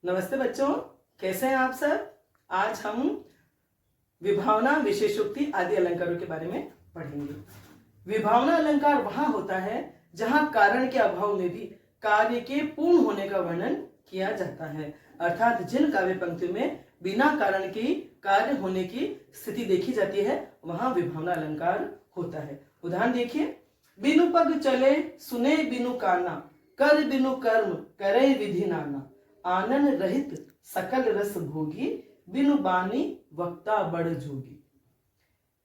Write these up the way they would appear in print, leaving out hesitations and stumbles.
नमस्ते बच्चों, कैसे हैं आप सब। आज हम विभावना, विशेषोक्ति आदि अलंकारों के बारे में पढ़ेंगे। विभावना अलंकार वहां होता है जहां कारण के अभाव में भी कार्य के पूर्ण होने का वर्णन किया जाता है, अर्थात जिन काव्य पंक्तियों में बिना कारण के कार्य होने की स्थिति देखी जाती है वहां विभावना अलंकार होता है। उदाहरण देखिए, बिनु पग चले सुने बिनु काना, कर बिनु कर्म करे विधि नाना, आनन रहित सकल रस भोगी, बिनु बानी वक्ता बड़ जोगी।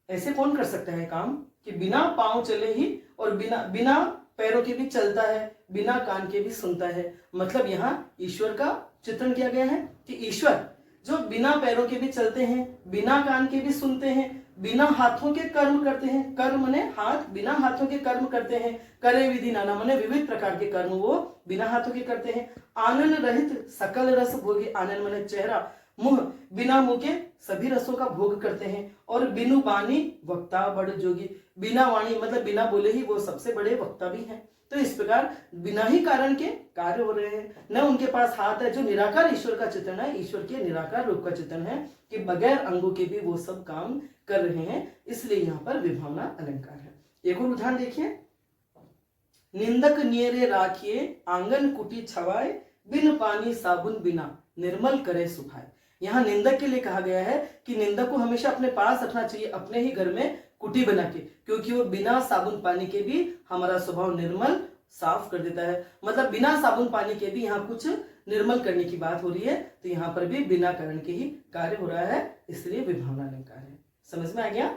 ऐसे कौन कर सकता है काम कि बिना पांव चले ही और बिना पैरों के भी चलता है, बिना कान के भी सुनता है। मतलब यहाँ ईश्वर का चित्रण किया गया है कि ईश्वर जो बिना पैरों के भी चलते हैं, बिना कान के भी सुनते हैं, बिना हाथों के कर्म करते हैं। कर्म मने हाथ, बिना हाथों के कर्म करते हैं। करे विधि नाना मने विविध प्रकार के कर्म वो बिना हाथों के करते हैं। आनन रहित सकल रस भोगी, आनन मने चेहरा, मुंह, बिना मुंह के सभी रसों का भोग करते हैं। और बिनु वाणी वक्ता बड़ जोगी, बिना वाणी मतलब बिना बोले ही वो सबसे बड़े वक्ता भी हैं। तो इस प्रकार बिना ही कारण के कार्य हो रहे हैं। न उनके पास हाथ है, जो निराकार ईश्वर का चित्रण है, ईश्वर के निराकार रूप का चित्रण है कि बगैर अंगों के भी वो सब काम कर रहे हैं, इसलिए यहाँ पर विभावना अलंकार है। एक और उदाहरण देखिए, निंदक नियरे राखिए आंगन कुटी छवाए, बिन पानी साबुन बिना निर्मल करे सुखाए। यहाँ निंदक के लिए कहा गया है कि निंदक को हमेशा अपने पास रखना चाहिए, अपने ही घर में कुटी बना के, क्योंकि वो बिना साबुन पानी के भी हमारा स्वभाव निर्मल साफ कर देता है। मतलब बिना साबुन पानी के भी यहाँ कुछ निर्मल करने की बात हो रही है, तो यहाँ पर भी बिना कारण के ही कार्य हो रहा है, इसलिए विभावना अलंकार है। समझ में आ गया।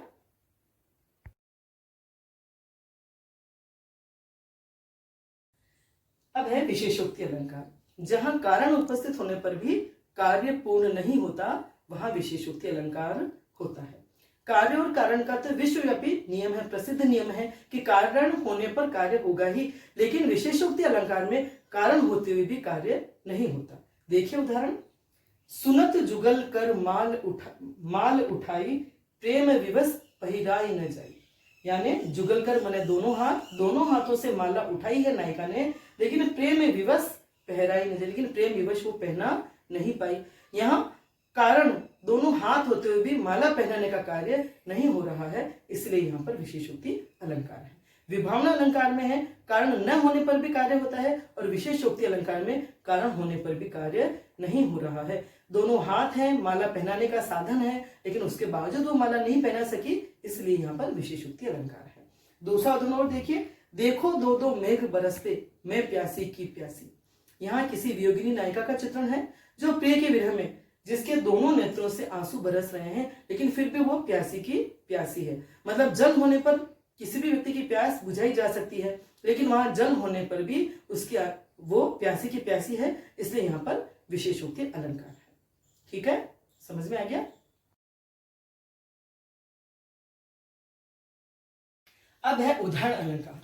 अब है विशेषोक्ति अलंकार। जहां कारण उपस्थित होने पर भी कार्य पूर्ण नहीं होता, वहां विशेषोक्ति अलंकार होता है। कार्य और कारण का तो विश्वव्यापी नियम है, प्रसिद्ध नियम है कि कारण होने पर कार्य होगा ही, लेकिन विशेषोक्ति अलंकार में कारण होते हुए भी कार्य नहीं होता। देखिए उदाहरण, सुनत जुगल कर माल उठाई, प्रेम विवश पहिराई न जाई। यानी जुगल कर मने दोनों हाथों से माला उठाई है नायिका ने, लेकिन प्रेम विवश पहराई न जाई, लेकिन प्रेम विवश वो पहना नहीं पाई। यहाँ कारण दोनों हाथ होते हुए भी माला पहनाने का कार्य नहीं हो रहा है, इसलिए यहाँ पर विशेषोक्ति अलंकार है। विभावना अलंकार में है कारण न होने पर भी कार्य होता है, और विशेषोक्ति अलंकार में कारण होने पर भी कार्य नहीं हो रहा है। दोनों हाथ हैं, माला पहनाने का साधन है, लेकिन उसके बावजूद वो माला नहीं पहना सकी, इसलिए यहाँ पर विशेषोक्ति अलंकार है। दूसरा उदाहरण और देखिए, देखो दो दो मेघ बरसते, मैं प्यासी की प्यासी। यहाँ किसी वियोगिनी नायिका का चित्रण है जो प्रिय के विरह में, जिसके दोनों नेत्रों से आंसू बरस रहे हैं, लेकिन फिर भी वो प्यासी की प्यासी है। मतलब जल होने पर किसी भी व्यक्ति की प्यास बुझाई जा सकती है, लेकिन वहां जल होने पर भी उसकी वो प्यासी की प्यासी है, इसलिए यहाँ पर विशेषोक्ति अलंकार है। ठीक है, समझ में आ गया। अब है उदाहरण अलंकार।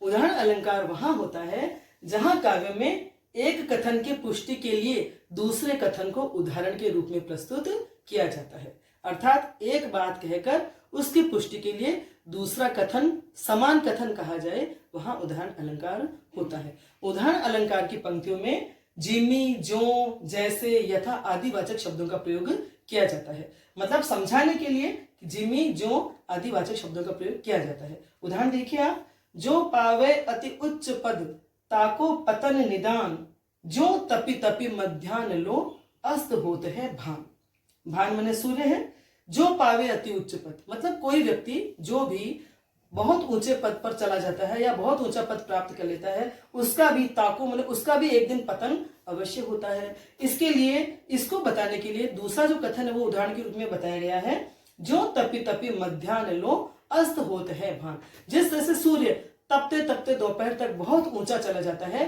उदाहरण अलंकार वहां होता है जहां काव्य में एक कथन की पुष्टि के लिए दूसरे कथन को उदाहरण के रूप में प्रस्तुत किया जाता है, अर्थात एक बात कहकर उसकी पुष्टि के लिए दूसरा कथन समान कथन कहा जाए, वहां उदाहरण अलंकार होता है। उदाहरण अलंकार की पंक्तियों में जिमी, जो, जैसे, यथा आदि वाचक शब्दों का प्रयोग किया जाता है। मतलब समझाने के लिए जिमी, जो आदि वाचक शब्दों का प्रयोग किया जाता है। उदाहरण देखिए आप, जो पावे अति उच्च पद, ताको पतन निदान, जो तपि तपि मध्यान्ह लो, अस्त होत है भान। भान माने सूर्य है। जो पावे अति उच्च पद मतलब कोई व्यक्ति जो भी बहुत ऊंचे पद पर चला जाता है या बहुत ऊंचा पद प्राप्त कर लेता है, उसका भी ताको मतलब उसका भी एक दिन पतन अवश्य होता है। इसके लिए, इसको बताने के लिए दूसरा जो कथन है वो उदाहरण के रूप में बताया गया है, जो तपि तपि मध्यान्ह लो, अस्त होत है भान। जिस तरह से सूर्य तपते तपते दोपहर तक बहुत ऊंचा चला जाता है,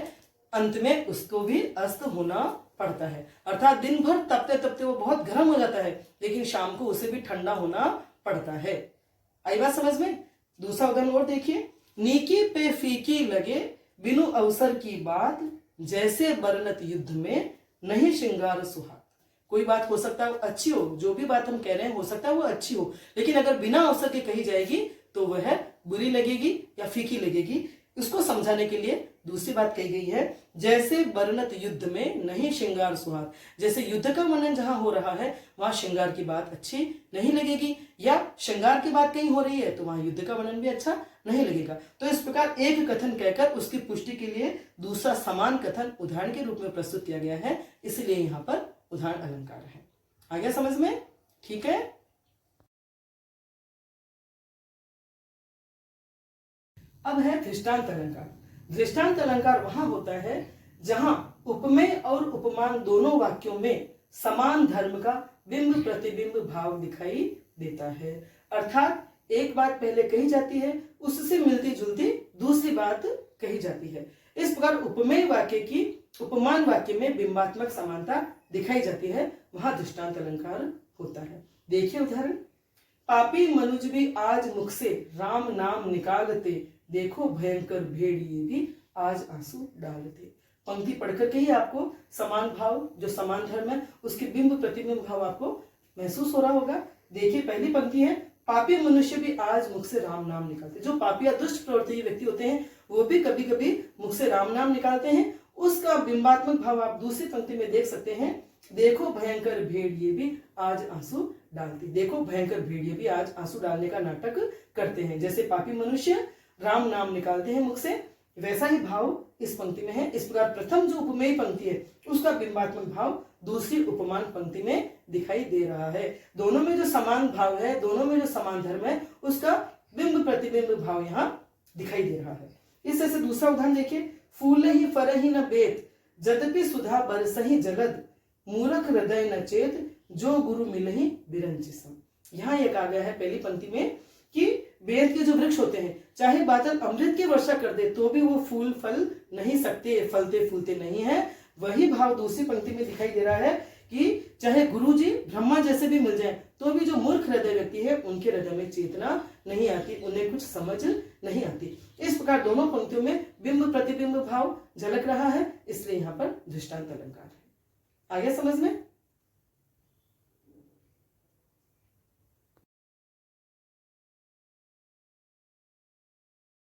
अंत में उसको भी अस्त होना पड़ता है, अर्थात दिन भर तपते तपते वो बहुत गर्म हो जाता है, लेकिन शाम को उसे भी ठंडा होना पड़ता है। आई बात समझ में। दूसरा उदाहरण और देखिए, नीकी पे फीकी लगे, बिनु अवसर की बात, जैसे बरनत युद्ध में नहीं श्रृंगार सुहाग। कोई बात हो सकता है वो अच्छी हो, जो भी बात हम कह रहे हैं हो सकता है वो अच्छी हो, लेकिन अगर बिना अवसर के कही जाएगी तो वह बुरी लगेगी या फीकी लगेगी। इसको समझाने के लिए दूसरी बात कही गई है, जैसे बरनत युद्ध में नहीं श्रृंगार सुहाग। जैसे युद्ध का वर्णन जहां हो रहा है वहां श्रृंगार की बात अच्छी नहीं लगेगी, या श्रृंगार की बात कहीं हो रही है तो वहां युद्ध का वर्णन भी अच्छा नहीं लगेगा। तो इस प्रकार एक कथन कहकर उसकी पुष्टि के लिए दूसरा समान कथन उदाहरण के रूप में प्रस्तुत किया गया है, इसलिए यहाँ पर उदाहरण अलंकार है। आ गया समझ में? ठीक है। अब है दृष्टांत अलंकार। दृष्टांत अलंकार वहां होता है जहां उपमेय और उपमान दोनों वाक्यों में समान धर्म का बिंब प्रतिबिंब भाव दिखाई देता है। अर्थात एक बात पहले कही जाती है, उससे मिलती जुलती दूसरी बात कही जाती है। इस प्रकार उपमेय वाक्य की उपमान वाक्य में बिंबात्मक समानता दिखाई जाती है, वहां दृष्टांत अलंकार होता है। देखिए उदाहरण, पापी मनुज भी आज मुख से राम नाम निकालते, देखो भयंकर भेड़िए भी आज आंसू डालते। पंक्ति पढ़कर के ही आपको समान भाव, जो समान धर्म है, उसके बिंब प्रतिबिंब भाव आपको महसूस हो रहा होगा। देखिए पहली पंक्ति है, पापी मनुष्य भी आज मुख से राम नाम निकालते। जो पापी या दुष्ट प्रवृत्ति व्यक्ति होते हैं वो भी कभी कभी मुख से राम नाम निकालते हैं। उसका बिंबात्मक भाव आप दूसरी पंक्ति में देख सकते हैं, देखो भयंकर भेड़िए भी आज आंसू डालते। देखो भयंकर भेड़िए भी आज आंसू डालने का नाटक करते हैं। जैसे पापी मनुष्य राम नाम निकालते हैं मुख से, वैसा ही भाव इस पंक्ति में है। इस प्रकार प्रथम जो उपमेय पंक्ति है उसका बिंबात्मक भाव दूसरी उपमान पंक्ति में दिखाई दे रहा है। दोनों में जो समान भाव है, दोनों में जो समान धर्म है, उसका बिंब प्रतिबिंब भाव यहाँ दिखाई दे रहा है। इस तरह से दूसरा उदाहरण देखिए, फूल ही फर ही न बेत, जदपि सुधा बरसहि जलद, मूर्ख हृदय न चेत, जो गुरु मिलहि बिरंचि सम। यहाँ एक आ गया है पहली पंक्ति में कि वेद के जो वृक्ष होते हैं, चाहे बादल अमृत की वर्षा कर दे तो भी वो फूल फल नहीं सकते, फलते फूलते नहीं है। वही भाव दूसरी पंक्ति में दिखाई दे रहा है कि चाहे गुरुजी ब्रह्मा जैसे भी मिल जाए तो भी जो मूर्ख हृदय व्यक्ति है उनके हृदय में चेतना नहीं आती, उन्हें कुछ समझ नहीं आती। इस प्रकार दोनों पंक्तियों में बिंब प्रतिबिंब भाव झलक रहा है, इसलिए यहाँ पर दृष्टांत अलंकार है। आगे समझ में?